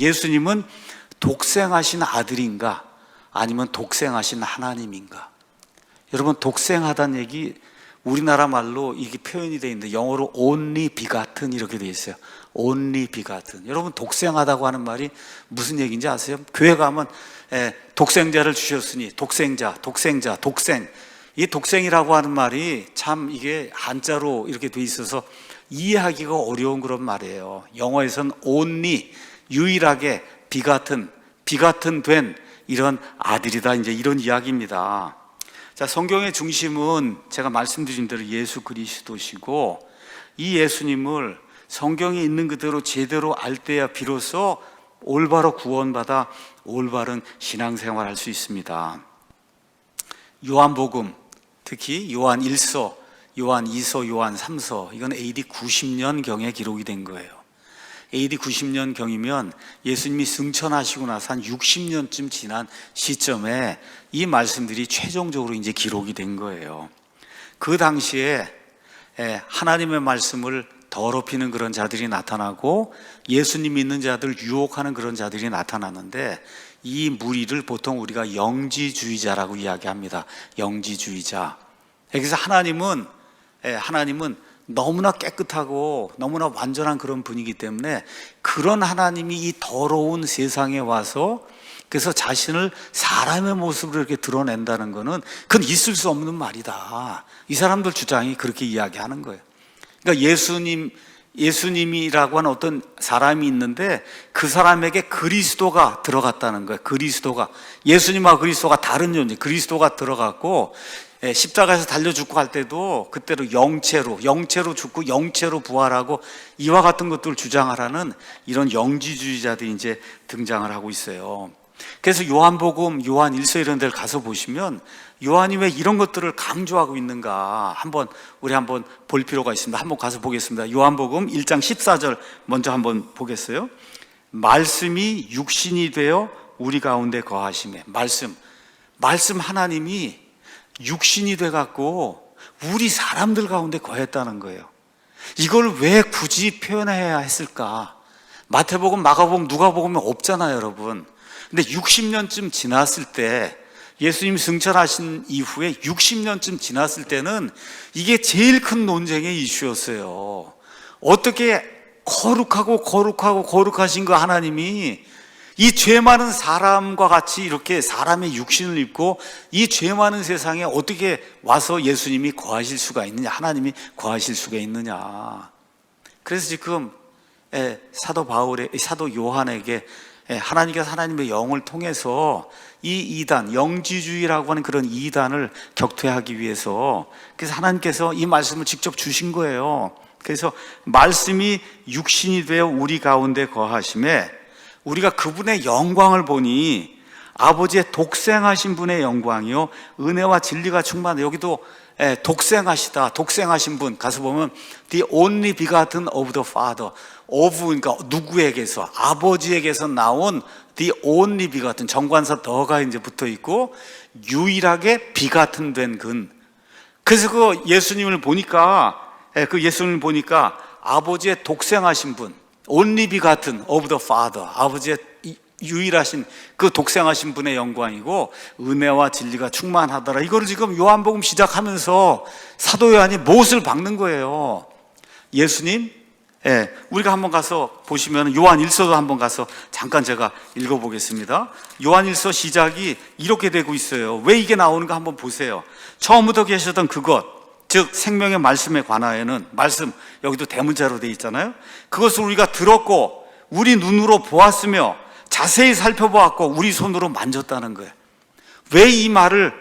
예수님은 독생하신 아들인가 아니면 독생하신 하나님인가? 여러분, 독생하다는 얘기 우리나라 말로 이게 표현이 되어 있는데 영어로 only begotten 이렇게 되어 있어요. only begotten. 여러분, 독생하다고 하는 말이 무슨 얘기인지 아세요? 교회 가면 독생자를 주셨으니 독생자, 독생. 이 독생이라고 하는 말이 참 이게 한자로 이렇게 되어 있어서 이해하기가 어려운 그런 말이에요. 영어에서는 only, 유일하게 begotten 된 이런 아들이다, 이제 이런 이야기입니다. 자, 성경의 중심은 제가 말씀드린 대로 예수 그리스도시고, 이 예수님을 성경에 있는 그대로 제대로 알 때야 비로소 올바로 구원받아 올바른 신앙생활을 할 수 있습니다. 요한복음, 특히 요한 1서, 요한 2서, 요한 3서, 이건 AD 90년경에 기록이 된 거예요. AD 90년경이면 예수님이 승천하시고 나서 한 60년쯤 지난 시점에 이 말씀들이 최종적으로 이제 기록이 된 거예요. 그 당시에 하나님의 말씀을 더럽히는 그런 자들이 나타나고 예수님 믿는 자들 유혹하는 그런 자들이 나타나는데, 이 무리를 보통 우리가 영지주의자라고 이야기합니다. 영지주의자. 그래서 하나님은 너무나 깨끗하고 너무나 완전한 그런 분이기 때문에 그런 하나님이 이 더러운 세상에 와서 그래서 자신을 사람의 모습으로 이렇게 드러낸다는 것은 그건 있을 수 없는 말이다. 이 사람들 주장이 그렇게 이야기하는 거예요. 그러니까 예수님이라고 하는 어떤 사람이 있는데 그 사람에게 그리스도가 들어갔다는 거예요. 그리스도가, 예수님과 그리스도가 다른 존재, 그리스도가 들어갔고, 십자가에서 달려 죽고 할 때도 그때로 영체로 죽고 영체로 부활하고 이와 같은 것들을 주장하라는 이런 영지주의자들이 이제 등장을 하고 있어요. 그래서 요한복음, 요한 1서 이런 데를 가서 보시면 요한이 왜 이런 것들을 강조하고 있는가 우리 한번 볼 필요가 있습니다. 한번 가서 보겠습니다. 요한복음 1장 14절 먼저 한번 보겠어요. 말씀이 육신이 되어 우리 가운데 거하시매. 말씀 하나님이 육신이 돼갖고 우리 사람들 가운데 거했다는 거예요. 이걸 왜 굳이 표현해야 했을까? 마태복음, 마가복음, 누가복음에 없잖아요, 여러분. 근데 60년쯤 지났을 때, 예수님 승천하신 이후에 60년쯤 지났을 때는 이게 제일 큰 논쟁의 이슈였어요. 어떻게 거룩하신 그 하나님이 이 죄 많은 사람과 같이 이렇게 사람의 육신을 입고 이 죄 많은 세상에 어떻게 와서 예수님이 거하실 수가 있느냐, 하나님이 거하실 수가 있느냐. 그래서 지금 사도 요한에게 하나님께서 하나님의 영을 통해서 이 이단, 영지주의라고 하는 그런 이단을 격퇴하기 위해서, 그래서 하나님께서 이 말씀을 직접 주신 거예요. 그래서 말씀이 육신이 되어 우리 가운데 거하심에 우리가 그분의 영광을 보니 아버지의 독생하신 분의 영광이요 은혜와 진리가 충만해. 여기도 독생하신 분 가서 보면 the only begotten of the Father, 그러니까 누구에게서, 아버지에게서 나온 the only begotten, 정관사 더가 이제 붙어 있고 유일하게 begotten 된 근. 그래서 그 예수님을 보니까 아버지의 독생하신 분, only begotten of the Father, 아버지의 유일하신 그 독생하신 분의 영광이고 은혜와 진리가 충만하더라. 이거를 지금 요한복음 시작하면서 사도 요한이 못을 박는 거예요. 예수님, 우리가 한번 가서 보시면 요한 1서도 한번 가서 잠깐 제가 읽어보겠습니다. 요한 1서 시작이 이렇게 되고 있어요. 왜 이게 나오는가 한번 보세요. 처음부터 계셨던 그것, 즉 생명의 말씀에 관하여는, 말씀 여기도 대문자로 되어 있잖아요. 그것을 우리가 들었고 우리 눈으로 보았으며 자세히 살펴보았고 우리 손으로 만졌다는 거예요. 왜 이 말을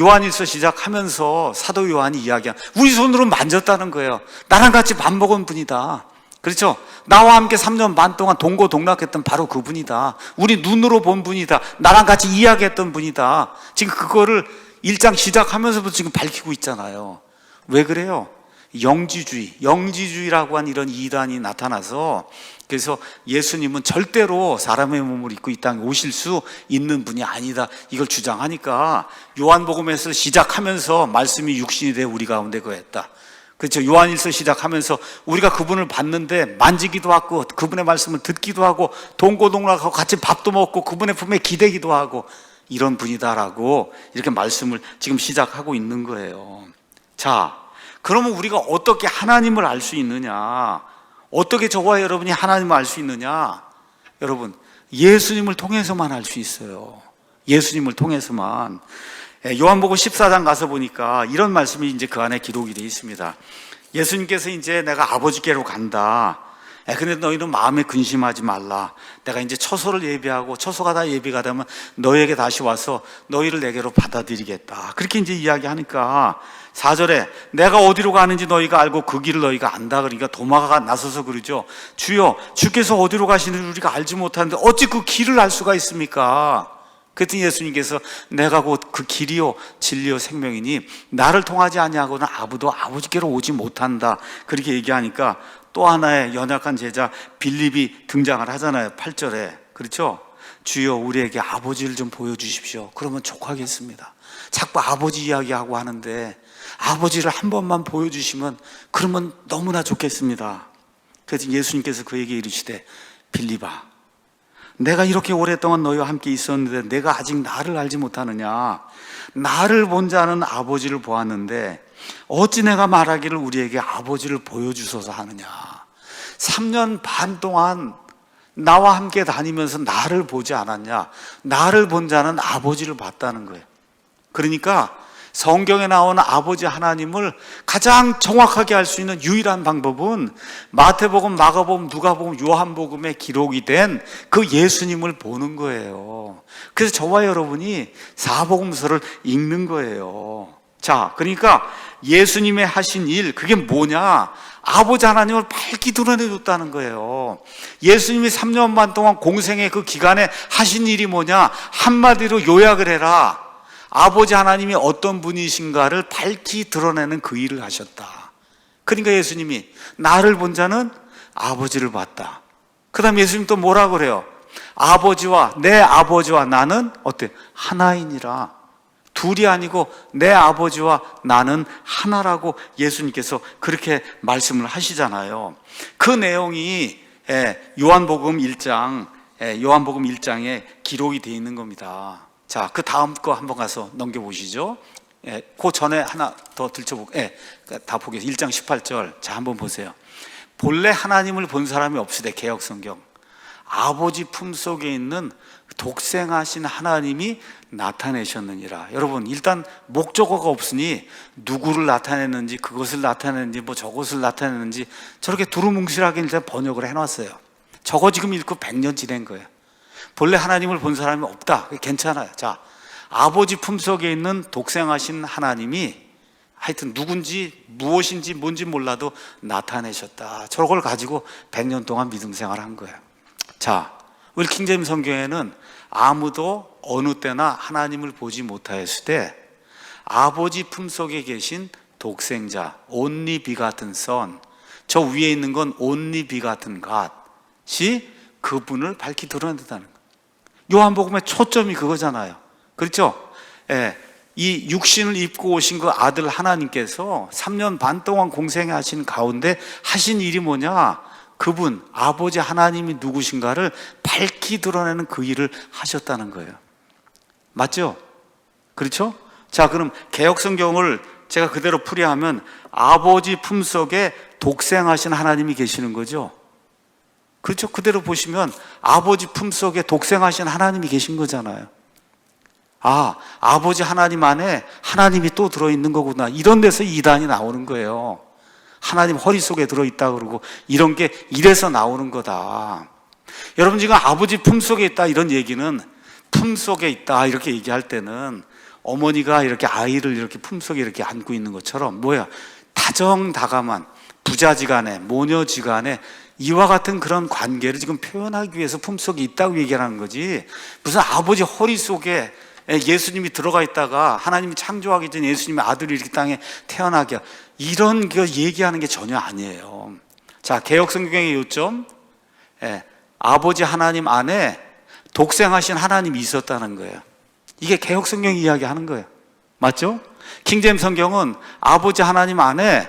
요한일서 시작하면서 사도 요한이 이야기한, 우리 손으로 만졌다는 거예요. 나랑 같이 밥 먹은 분이다. 그렇죠? 나와 함께 3년 반 동안 동고동락했던 바로 그분이다. 우리 눈으로 본 분이다. 나랑 같이 이야기했던 분이다. 지금 그거를 1장 시작하면서부터 지금 밝히고 있잖아요. 왜 그래요? 영지주의라고 한 이런 이단이 나타나서, 그래서 예수님은 절대로 사람의 몸을 입고 이 땅에 오실 수 있는 분이 아니다, 이걸 주장하니까 요한복음에서 시작하면서 말씀이 육신이 되어 우리 가운데 거했다. 그렇죠. 요한일서 시작하면서 우리가 그분을 봤는데 만지기도 하고 그분의 말씀을 듣기도 하고 동고동락하고 같이 밥도 먹고 그분의 품에 기대기도 하고 이런 분이다라고 이렇게 말씀을 지금 시작하고 있는 거예요. 자, 그러면 우리가 어떻게 하나님을 알 수 있느냐? 어떻게 저와 여러분이 하나님을 알 수 있느냐? 여러분, 예수님을 통해서만 알 수 있어요. 예수님을 통해서만. 요한복음 14장 가서 보니까 이런 말씀이 이제 그 안에 기록이 되어 있습니다. 예수님께서 이제 내가 아버지께로 간다. 근데 너희는 마음에 근심하지 말라. 내가 이제 처소를 예비하고 처소가 다 예비가 되면 너희에게 다시 와서 너희를 내게로 받아들이겠다. 그렇게 이제 이야기하니까 4절에 내가 어디로 가는지 너희가 알고 그 길을 너희가 안다. 그러니까 도마가 나서서 그러죠. 주여, 주께서 어디로 가시는지 우리가 알지 못하는데 어찌 그 길을 알 수가 있습니까? 그랬더니 예수님께서 내가 곧 그 길이요 진리요 생명이니 나를 통하지 아니하고는 아무도 아버지께로 오지 못한다. 그렇게 얘기하니까 또 하나의 연약한 제자 빌립이 등장을 하잖아요. 8절에. 그렇죠? 주여 우리에게 아버지를 좀 보여주십시오. 그러면 족하겠습니다. 자꾸 아버지 이야기하고 하는데 아버지를 한 번만 보여주시면 그러면 너무나 좋겠습니다. 그래서 예수님께서 그에게 이르시되 빌립아, 내가 이렇게 오랫동안 너희와 함께 있었는데 내가 아직 나를 알지 못하느냐? 나를 본 자는 아버지를 보았는데 어찌 내가 말하기를 우리에게 아버지를 보여주소서 하느냐? 3년 반 동안 나와 함께 다니면서 나를 보지 않았냐? 나를 본 자는 아버지를 봤다는 거예요. 그러니까 성경에 나오는 아버지 하나님을 가장 정확하게 알 수 있는 유일한 방법은 마태복음, 마가복음, 누가복음, 요한복음에 기록이 된 그 예수님을 보는 거예요. 그래서 저와 여러분이 사복음서를 읽는 거예요. 자, 그러니까 예수님의 하신 일, 그게 뭐냐? 아버지 하나님을 밝히 드러내줬다는 거예요. 예수님이 3년 반 동안 공생의 그 기간에 하신 일이 뭐냐? 한마디로 요약을 해라. 아버지 하나님이 어떤 분이신가를 밝히 드러내는 그 일을 하셨다. 그러니까 예수님이 나를 본 자는 아버지를 봤다. 그 다음에 예수님 또 뭐라 그래요? 내 아버지와 나는 어때? 하나이니라. 둘이 아니고 내 아버지와 나는 하나라고 예수님께서 그렇게 말씀을 하시잖아요. 그 내용이 요한복음 1장에 기록이 되어 있는 겁니다. 자, 그 다음 거 한번 가서 넘겨보시죠. 그 전에 하나 더 다 보겠습니다. 1장 18절. 자, 한번 보세요. 본래 하나님을 본 사람이 없으되 개역성경. 아버지 품속에 있는 독생하신 하나님이 나타내셨느니라. 여러분, 일단 목적어가 없으니 누구를 나타냈는지 그것을 나타냈는지 뭐 저것을 나타냈는지 저렇게 두루뭉실하게 일단 번역을 해놨어요. 저거 지금 읽고 100년 지낸 거예요. 본래 하나님을 본 사람이 없다. 괜찮아요. 자, 아버지 품속에 있는 독생하신 하나님이 하여튼 누군지 무엇인지 뭔지 몰라도 나타내셨다. 저걸 가지고 100년 동안 믿음 생활을 한 거예요. 자, 우리 킹제임 성경에는 아무도 어느 때나 하나님을 보지 못하였을 때 아버지 품속에 계신 독생자, only begotten son, 저 위에 있는 건 only begotten God이 그분을 밝히 드러낸다는 거예요. 요한복음의 초점이 그거잖아요. 그렇죠? 이 육신을 입고 오신 그 아들 하나님께서 3년 반 동안 공생하신 가운데 하신 일이 뭐냐? 그분, 아버지 하나님이 누구신가를 밝히 드러내는 그 일을 하셨다는 거예요. 맞죠? 그렇죠? 자, 그럼 개역성경을 제가 그대로 풀이하면 아버지 품속에 독생하신 하나님이 계시는 거죠. 그렇죠? 그대로 보시면 아버지 품속에 독생하신 하나님이 계신 거잖아요. 아, 아버지 하나님 안에 하나님이 또 들어있는 거구나. 이런 데서 이단이 나오는 거예요. 하나님 허리 속에 들어있다 그러고 이런 게 이래서 나오는 거다. 여러분, 지금 아버지 품속에 있다 이런 얘기는 품속에 있다 이렇게 얘기할 때는 어머니가 이렇게 아이를 이렇게 품속에 이렇게 안고 있는 것처럼 다정다감한 부자지간에 모녀지간에 이와 같은 그런 관계를 지금 표현하기 위해서 품속에 있다고 얘기하는 거지, 무슨 아버지 허리 속에 예수님이 들어가 있다가 하나님이 창조하기 전에 예수님의 아들이 이렇게 땅에 태어나게 이런 거 얘기하는 게 전혀 아니에요. 자, 개역성경의 요점, 아버지 하나님 안에 독생하신 하나님이 있었다는 거예요. 이게 개역성경이 이야기하는 거예요. 맞죠? 킹제임 성경은 아버지 하나님 안에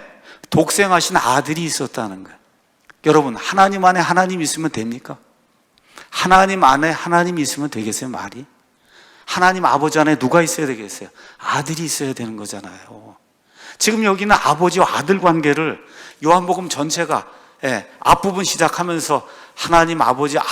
독생하신 아들이 있었다는 거예요. 여러분, 하나님 안에 하나님이 있으면 됩니까? 하나님 안에 하나님이 있으면 되겠어요, 말이? 하나님 아버지 안에 누가 있어야 되겠어요? 아들이 있어야 되는 거잖아요. 지금 여기는 아버지와 아들 관계를 요한복음 전체가 앞부분 시작하면서 하나님 아버지와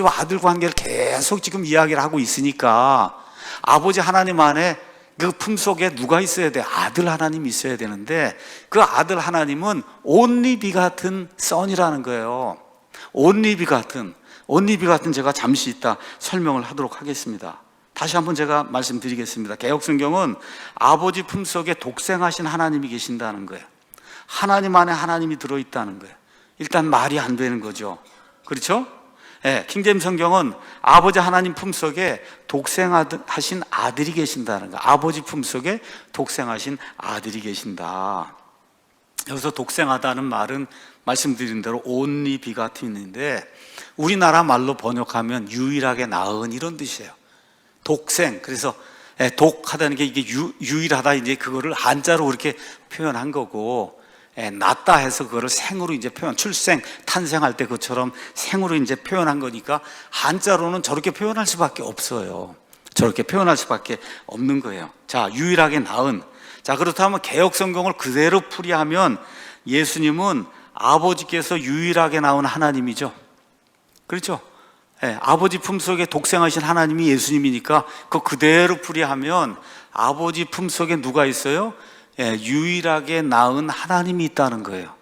아들 관계를 계속 지금 이야기를 하고 있으니까 아버지 하나님 안에 그 품속에 누가 있어야 돼? 아들 하나님이 있어야 되는데 그 아들 하나님은 only begotten son이라는 거예요. only begotten 제가 잠시 이따 설명을 하도록 하겠습니다. 다시 한번 제가 말씀드리겠습니다. 개역성경은 아버지 품속에 독생하신 하나님이 계신다는 거예요. 하나님 안에 하나님이 들어있다는 거예요. 일단 말이 안 되는 거죠. 그렇죠? 킹제임스 성경은 아버지 하나님 품속에 독생하신 아들이 계신다는 거예요. 아버지 품속에 독생하신 아들이 계신다. 여기서 독생하다는 말은 말씀드린 대로 only begotten인데 우리나라 말로 번역하면 유일하게 낳은 이런 뜻이에요. 독생. 그래서 독하다는 게 이게 유일하다, 이제 그거를 한자로 그렇게 표현한 거고, 낳다 해서 그거를 생으로 이제 출생, 탄생할 때 그처럼 생으로 이제 표현한 거니까 한자로는 저렇게 표현할 수밖에 없어요. 저렇게 표현할 수밖에 없는 거예요. 자, 유일하게 낳은. 자, 그렇다면 개역 성경을 그대로 풀이하면 예수님은 아버지께서 유일하게 낳은 하나님이죠. 그렇죠? 아버지 품속에 독생하신 하나님이 예수님이니까 그대로 풀이하면 아버지 품속에 누가 있어요? 유일하게 낳은 하나님이 있다는 거예요.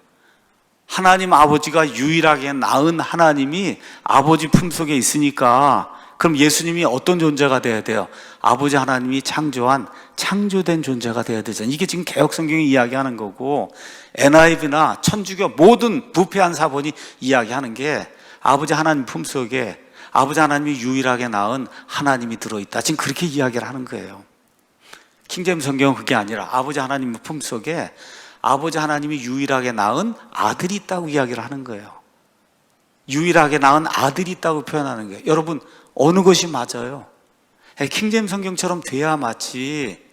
하나님 아버지가 유일하게 낳은 하나님이 아버지 품속에 있으니까 그럼 예수님이 어떤 존재가 돼야 돼요? 아버지 하나님이 창조된 존재가 돼야 되잖아요. 이게 지금 개역성경이 이야기하는 거고 NIV나 천주교 모든 부패한 사본이 이야기하는 게 아버지 하나님 품속에 아버지 하나님이 유일하게 낳은 하나님이 들어있다. 지금 그렇게 이야기를 하는 거예요. 킹제임스 성경은 그게 아니라 아버지 하나님 품속에 아버지 하나님이 유일하게 낳은 아들이 있다고 이야기를 하는 거예요. 유일하게 낳은 아들이 있다고 표현하는 거예요. 여러분, 어느 것이 맞아요? 킹제임스 성경처럼 돼야 맞지.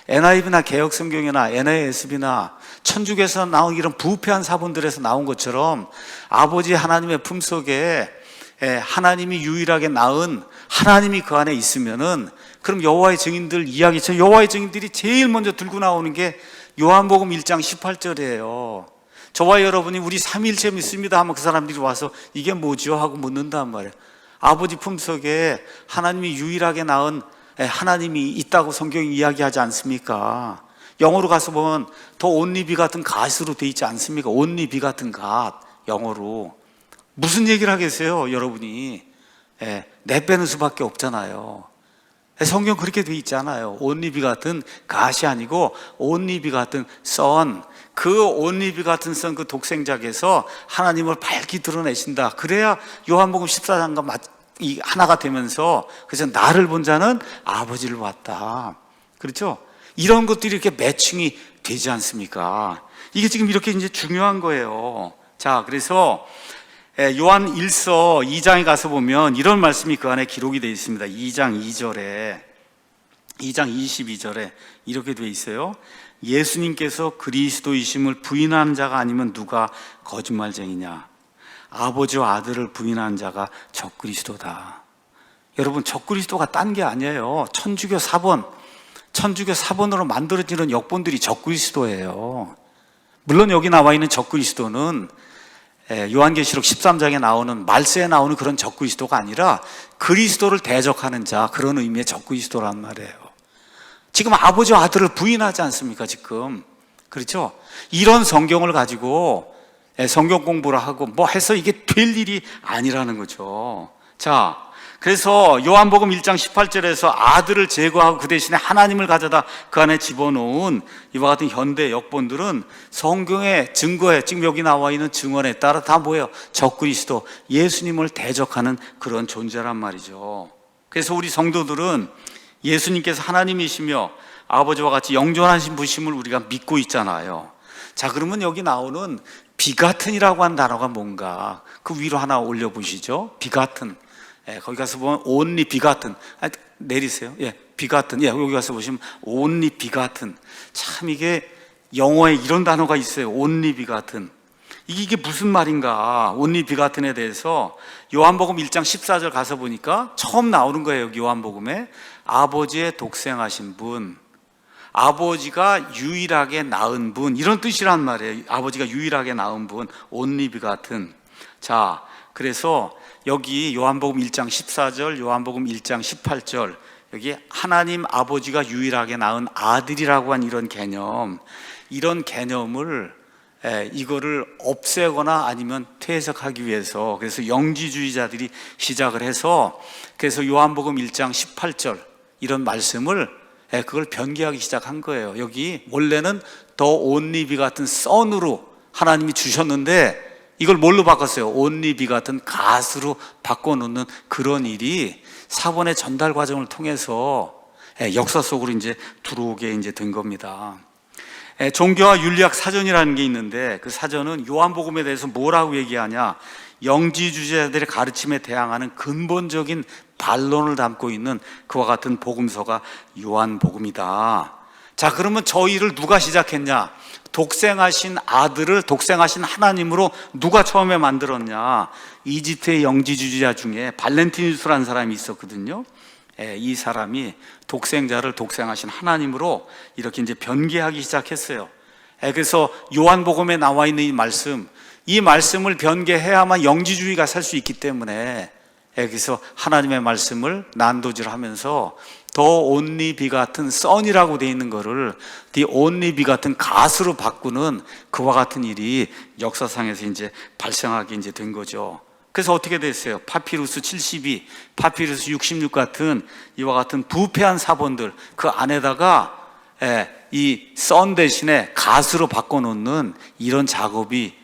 NIV나 개역성경이나 NASB나 천주교에서 나온 이런 부패한 사본들에서 나온 것처럼 아버지 하나님의 품속에 하나님이 유일하게 낳은 하나님이 그 안에 있으면은 그럼 여호와의 증인들 이야기처럼 여호와의 증인들이 제일 먼저 들고 나오는 게 요한복음 1장 18절이에요. 저와 여러분이 우리 삼위일체 믿습니다 하면 그 사람들이 와서 이게 뭐죠? 하고 묻는단 말이에요. 아버지 품속에 하나님이 유일하게 낳은 하나님이 있다고 성경이 이야기하지 않습니까? 영어로 가서 보면 더 only begotten God으로 돼 있지 않습니까? only begotten God, 영어로. 무슨 얘기를 하겠어요, 여러분이? 내빼는 수밖에 없잖아요. 성경 그렇게 돼 있잖아요. only begotten God이 아니고 only begotten Son. 그 only begotten Son, 그 독생자께서 하나님을 밝히 드러내신다. 그래야 요한복음 14장과 하나가 되면서 그래서 나를 본 자는 아버지를 봤다. 그렇죠? 이런 것들이 이렇게 매칭이 되지 않습니까? 이게 지금 이렇게 이제 중요한 거예요. 자, 그래서 요한 1서 2장에 가서 보면 이런 말씀이 그 안에 기록이 되어 있습니다. 2장 22절에 이렇게 되어 있어요. 예수님께서 그리스도이심을 부인하는 자가 아니면 누가 거짓말쟁이냐? 아버지와 아들을 부인하는 자가 적그리스도다. 여러분, 적그리스도가 딴 게 아니에요. 천주교 사본으로 만들어지는 역본들이 적그리스도예요. 물론 여기 나와 있는 적그리스도는 요한계시록 13장에 나오는 말세에 나오는 그런 적그리스도가 아니라 그리스도를 대적하는 자, 그런 의미의 적그리스도란 말이에요. 지금 아버지와 아들을 부인하지 않습니까, 지금? 그렇죠? 이런 성경을 가지고 성경 공부를 하고 뭐 해서 이게 될 일이 아니라는 거죠. 자, 그래서 요한복음 1장 18절에서 아들을 제거하고 그 대신에 하나님을 가져다 그 안에 집어넣은 이와 같은 현대 역본들은 성경의 증거에, 지금 여기 나와 있는 증언에 따라 다 뭐예요? 적그리스도, 예수님을 대적하는 그런 존재란 말이죠. 그래서 우리 성도들은 예수님께서 하나님이시며 아버지와 같이 영존하신 분심을 우리가 믿고 있잖아요. 자, 그러면 여기 나오는 비가튼이라고 하는 단어가 뭔가 그 위로 하나 올려보시죠. 비가튼. 거기 가서 보면 only begotten. 내리세요. 비가튼. 여기 가서 보시면 only begotten. 참 이게 영어에 이런 단어가 있어요. only begotten. 이게 무슨 말인가? only begatten에 대해서 요한복음 1장 14절 가서 보니까 처음 나오는 거예요. 여기 요한복음에 아버지의 독생하신 분, 아버지가 유일하게 낳은 분, 이런 뜻이란 말이에요. 아버지가 유일하게 낳은 분, only begotten. 자, 그래서 여기 요한복음 1장 14절, 요한복음 1장 18절, 여기 하나님 아버지가 유일하게 낳은 아들이라고 한 이런 개념, 이런 개념을 이거를 없애거나 아니면 퇴색하기 위해서, 그래서 영지주의자들이 시작을 해서, 그래서 요한복음 1장 18절 이런 말씀을 그걸 변개하기 시작한 거예요. 여기 원래는 더 only begotten son으로 하나님이 주셨는데 이걸 뭘로 바꿨어요? only begotten god으로 바꿔놓는 그런 일이 사본의 전달 과정을 통해서 역사 속으로 이제 들어오게 이제 된 겁니다. 종교와 윤리학 사전이라는 게 있는데 그 사전은 요한복음에 대해서 뭐라고 얘기하냐, 영지주의자들의 가르침에 대항하는 근본적인 반론을 담고 있는 그와 같은 복음서가 요한복음이다. 자, 그러면 저 일을 누가 시작했냐? 독생하신 아들을 독생하신 하나님으로 누가 처음에 만들었냐? 이집트의 영지주의자 중에 발렌티누스라는 사람이 있었거든요. 이 사람이 독생자를 독생하신 하나님으로 이렇게 이제 변개하기 시작했어요. 그래서 요한복음에 나와 있는 이 말씀을 변개해야만 영지주의가 살 수 있기 때문에 그래서 하나님의 말씀을 난도질하면서 더 only begotten son이라고 되어 있는 거를 the only begotten god으로 바꾸는 그와 같은 일이 역사상에서 이제 발생하게 이제 된 거죠. 그래서 어떻게 됐어요? 파피루스 72, 파피루스 66 같은 이와 같은 부패한 사본들 그 안에다가 이 선 대신에 갓으로 바꿔놓는 이런 작업이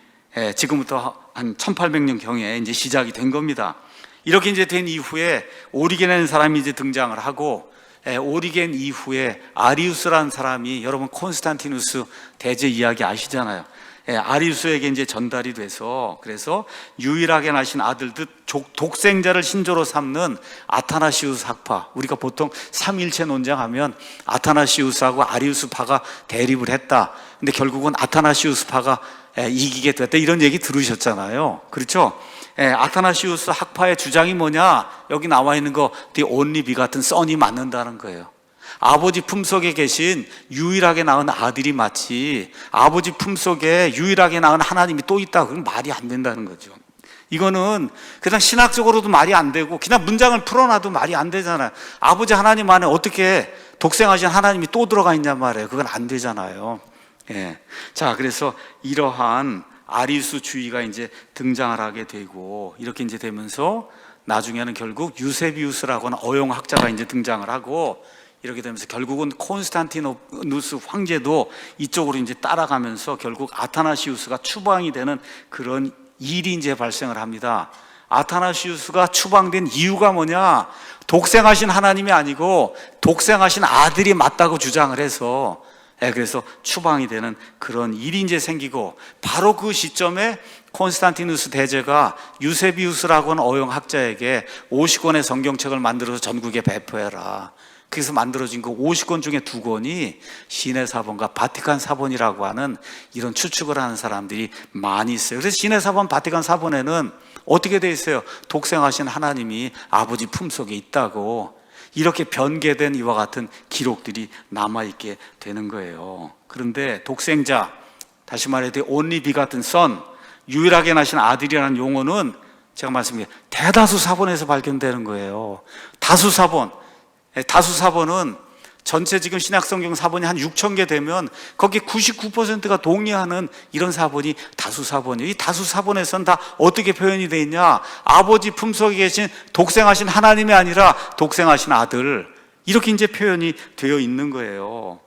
지금부터 한 1800년 경에 이제 시작이 된 겁니다. 이렇게 이제 된 이후에 오리겐이라는 사람이 이제 등장을 하고, 오리겐 이후에 아리우스라는 사람이, 여러분 콘스탄티누스 대제 이야기 아시잖아요. 아리우스에게 이제 전달이 돼서, 그래서 유일하게 나신 아들 듯 독생자를 신조로 삼는 아타나시우스 학파, 우리가 보통 삼일체 논쟁하면 아타나시우스하고 아리우스파가 대립을 했다. 근데 결국은 아타나시우스파가 이기게 됐다, 이런 얘기 들으셨잖아요. 그렇죠? 아타나시우스 학파의 주장이 뭐냐? 여기 나와 있는 거 the only begotten son이 맞는다는 거예요. 아버지 품속에 계신 유일하게 낳은 아들이 마치 아버지 품속에 유일하게 낳은 하나님이 또 있다, 그건 말이 안 된다는 거죠. 이거는 그냥 신학적으로도 말이 안 되고 그냥 문장을 풀어놔도 말이 안 되잖아요. 아버지 하나님 안에 어떻게 독생하신 하나님이 또 들어가 있냐 말이에요. 그건 안 되잖아요. 자, 그래서 이러한 아리우스주의가 이제 등장을 하게 되고, 이렇게 이제 되면서 나중에는 결국 유세비우스라고 하는 어용학자가 이제 등장을 하고, 이렇게 되면서 결국은 콘스탄티누스 황제도 이쪽으로 이제 따라가면서 결국 아타나시우스가 추방이 되는 그런 일이 이제 발생을 합니다. 아타나시우스가 추방된 이유가 뭐냐? 독생하신 하나님이 아니고 독생하신 아들이 맞다고 주장을 해서, 그래서 추방이 되는 그런 일이 이제 생기고, 바로 그 시점에 콘스탄티누스 대제가 유세비우스라고 하는 어용학자에게 50권의 성경책을 만들어서 전국에 배포해라. 그래서 만들어진 그 50권 중에 2권이 시내 사본과 바티칸 사본이라고 하는 이런 추측을 하는 사람들이 많이 있어요. 그래서 시내 사본, 바티칸 사본에는 어떻게 돼 있어요? 독생하신 하나님이 아버지 품속에 있다고 이렇게 변개된 이와 같은 기록들이 남아있게 되는 거예요. 그런데 독생자, 다시 말해도 only begotten son, 유일하게 나신 아들이라는 용어는 제가 말씀드린 대다수 사본에서 발견되는 거예요. 다수 사본은 전체 지금 신약성경 사본이 한 6,000개 되면 거기 99%가 동의하는 이런 사본이 다수 사본이에요. 이 다수 사본에서는 다 어떻게 표현이 되어 있냐? 아버지 품속에 계신 독생하신 하나님이 아니라 독생하신 아들, 이렇게 이제 표현이 되어 있는 거예요.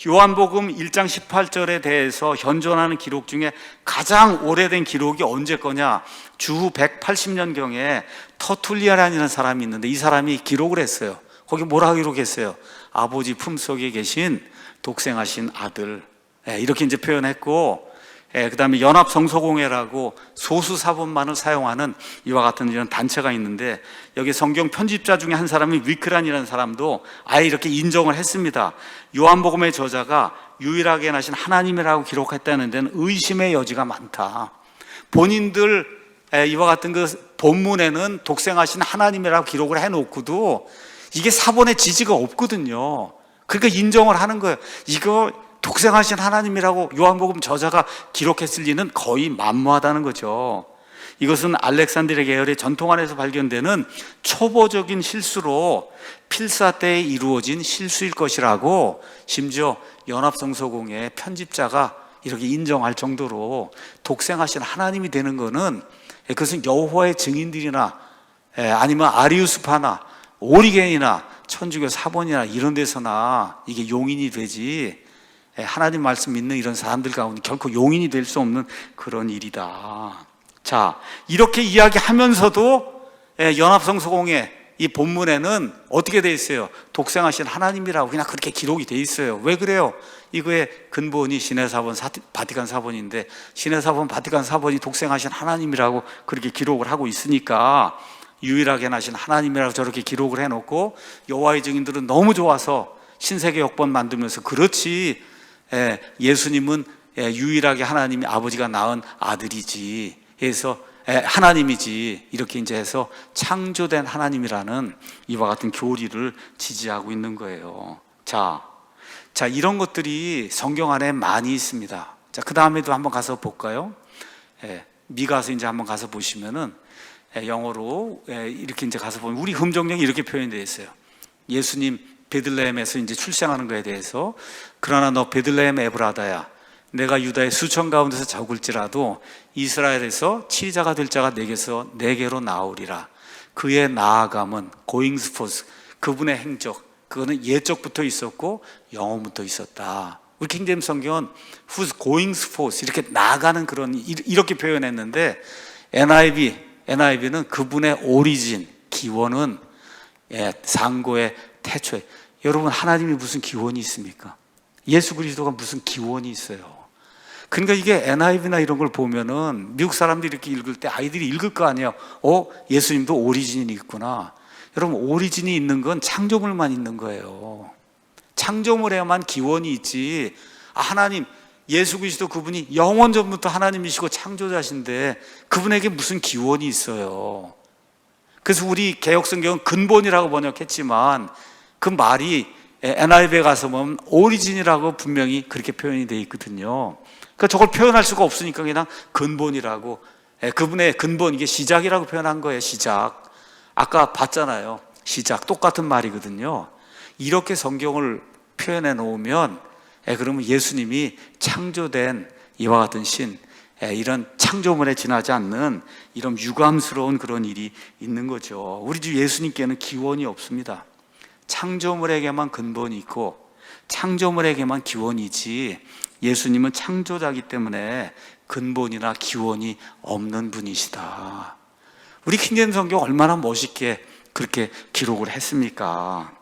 요한복음 1장 18절에 대해서 현존하는 기록 중에 가장 오래된 기록이 언제 거냐? 주후 180년경에 터툴리아라는 사람이 있는데 이 사람이 기록을 했어요. 거기 뭐라고 기록했어요? 아버지 품속에 계신 독생하신 아들, 이렇게 이제 표현했고, 그다음에 연합성서공회라고 소수 사본만을 사용하는 이와 같은 이런 단체가 있는데, 여기 성경 편집자 중에 한 사람이 위크란이라는 사람도 아예 이렇게 인정을 했습니다. 요한복음의 저자가 유일하게 나신 하나님이라고 기록했다는 데는 의심의 여지가 많다. 본인들 이와 같은 그 본문에는 독생하신 하나님이라고 기록을 해놓고도 이게 사본의 지지가 없거든요. 그러니까 인정을 하는 거예요. 이거 독생하신 하나님이라고 요한복음 저자가 기록했을 리는 거의 만무하다는 거죠. 이것은 알렉산드리아 계열의 전통 안에서 발견되는 초보적인 실수로 필사 때에 이루어진 실수일 것이라고 심지어 연합성서공회 편집자가 이렇게 인정할 정도로 독생하신 하나님이 되는 것은, 그것은 여호와의 증인들이나 아니면 아리우스파나 오리겐이나 천주교 사본이나 이런 데서나 이게 용인이 되지, 하나님 말씀 믿는 이런 사람들 가운데 결코 용인이 될 수 없는 그런 일이다. 자, 이렇게 이야기하면서도 연합성서공회 이 본문에는 어떻게 돼 있어요? 독생하신 하나님이라고 그냥 그렇게 기록이 돼 있어요. 왜 그래요? 이거의 근본이 시내사본, 바티칸 사본인데, 시내사본, 바티칸 사본이 독생하신 하나님이라고 그렇게 기록을 하고 있으니까 유일하게 나신 하나님이라고 저렇게 기록을 해놓고, 여호와의 증인들은 너무 좋아서 신세계 역번 만들면서 그렇지, 예수님은 유일하게 하나님이 아버지가 낳은 아들이지, 해서 하나님이지, 이렇게 이제 해서 창조된 하나님이라는 이와 같은 교리를 지지하고 있는 거예요. 자, 이런 것들이 성경 안에 많이 있습니다. 자, 그 다음에도 한번 가서 볼까요? 미가서 이제 한번 가서 보시면은 영어로 이렇게 이제 가서 보면 우리 흠정령이 이렇게 표현되어 있어요. 예수님 베들레헴에서 이제 출생하는 것에 대해서, 그러나 너 베들레헴 에브라다야, 내가 유다의 수천 가운데서 적을지라도 이스라엘에서 치리자가 될 자가 내게로 나오리라. 그의 나아감은 고잉스 포스, 그분의 행적, 그거는 예적부터 있었고 영원부터 있었다. 우리 킹제임스 성경은 who's going forth, 이렇게 나아가는 그런, 이렇게 표현했는데, NIV는 그분의 오리진, 기원은 상고의 태초에. 여러분, 하나님이 무슨 기원이 있습니까? 예수 그리스도가 무슨 기원이 있어요? 그러니까 이게 NIV나 이런 걸 보면은 미국 사람들이 이렇게 읽을 때 아이들이 읽을 거 아니에요. 예수님도 오리진이 있구나. 여러분, 오리진이 있는 건 창조물만 있는 거예요. 창조물에만 기원이 있지, 하나님, 예수 그리스도 그분이 영원 전부터 하나님이시고 창조자신데 그분에게 무슨 기원이 있어요? 그래서 우리 개역성경은 근본이라고 번역했지만 그 말이 NIV에 가서 보면 오리진이라고 분명히 그렇게 표현이 되어 있거든요. 그러니까 저걸 표현할 수가 없으니까 그냥 근본이라고, 그분의 근본, 이게 시작이라고 표현한 거예요. 시작. 아까 봤잖아요. 시작. 똑같은 말이거든요. 이렇게 성경을 표현해 놓으면 그러면 예수님이 창조된 이와 같은 신, 이런 창조물에 지나지 않는 이런 유감스러운 그런 일이 있는 거죠. 우리 주 예수님께는 기원이 없습니다. 창조물에게만 근본이 있고 창조물에게만 기원이지, 예수님은 창조자이기 때문에 근본이나 기원이 없는 분이시다. 우리 킹제임스 성경 얼마나 멋있게 그렇게 기록을 했습니까?